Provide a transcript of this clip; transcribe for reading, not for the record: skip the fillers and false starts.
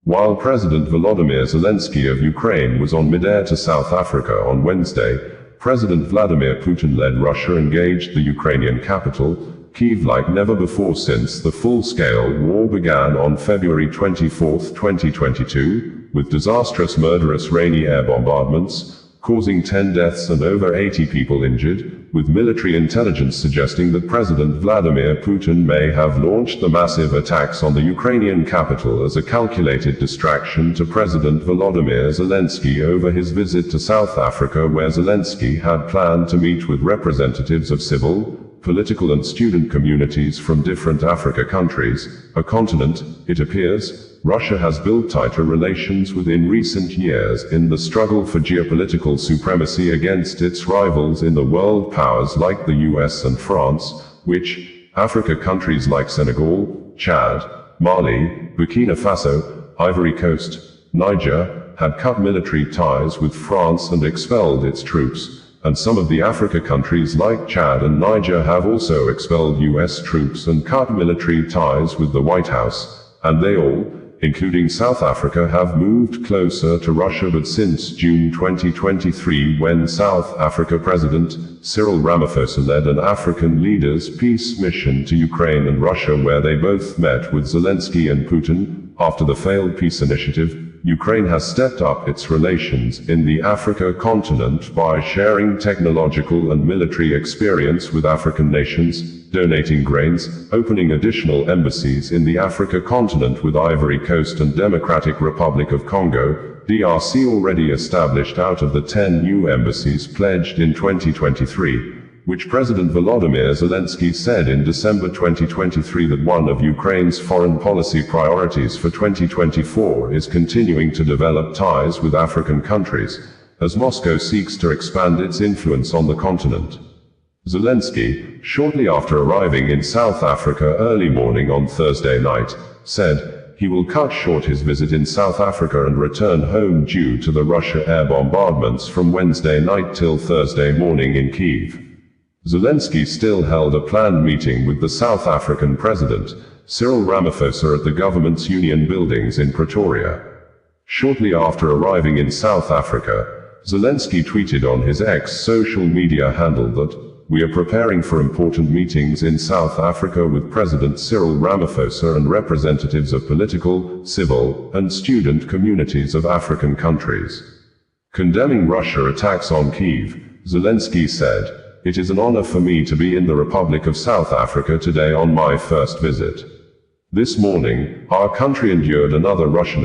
While President Volodymyr Zelenskyy of Ukraine was on mid-air to South Africa on Wednesday, President Vladimir Putin-led Russia engaged the Ukrainian capital, Kyiv, like never before since the full-scale war began on February 24, 2022, with disastrous murderous rainy air bombardments, causing 10 deaths and over 80 people injured, with military intelligence suggesting that President Vladimir Putin may have launched the massive attacks on the Ukrainian capital as a calculated distraction to President Volodymyr Zelenskyy over his visit to South Africa, where Zelenskyy had planned to meet with representatives of civil, political and student communities from different Africa countries, a continent, it appears, Russia has built tighter relations with in recent years in the struggle for geopolitical supremacy against its rivals in the world powers like the US and France, which, Africa countries like Senegal, Chad, Mali, Burkina Faso, Ivory Coast, Niger, had cut military ties with France and expelled its troops. And some of the Africa countries like Chad and Niger have also expelled US troops and cut military ties with the White House, and they all, including South Africa, have moved closer to Russia. But since June 2023, when South Africa President Cyril Ramaphosa led an African leaders' peace mission to Ukraine and Russia, where they both met with Zelenskyy and Putin, after the failed peace initiative, Ukraine has stepped up its relations in the Africa continent by sharing technological and military experience with African nations, donating grains, opening additional embassies in the Africa continent with Ivory Coast and Democratic Republic of Congo, DRC, already established out of the 10 new embassies pledged in 2023. Which President Volodymyr Zelenskyy said in December 2023 that one of Ukraine's foreign policy priorities for 2024 is continuing to develop ties with African countries, as Moscow seeks to expand its influence on the continent. Zelenskyy, shortly after arriving in South Africa early morning on Thursday night, said he will cut short his visit in South Africa and return home due to the Russia air bombardments from Wednesday night till Thursday morning in Kyiv. Zelenskyy still held a planned meeting with the South African President, Cyril Ramaphosa, at the government's union buildings in Pretoria. Shortly after arriving in South Africa, Zelenskyy tweeted on his X social media handle that, "We are preparing for important meetings in South Africa with President Cyril Ramaphosa and representatives of political, civil, and student communities of African countries." Condemning Russia attacks on Kyiv, Zelenskyy said, "It is an honor for me to be in the Republic of South Africa today on my first visit. This morning, our country endured another Russian attack."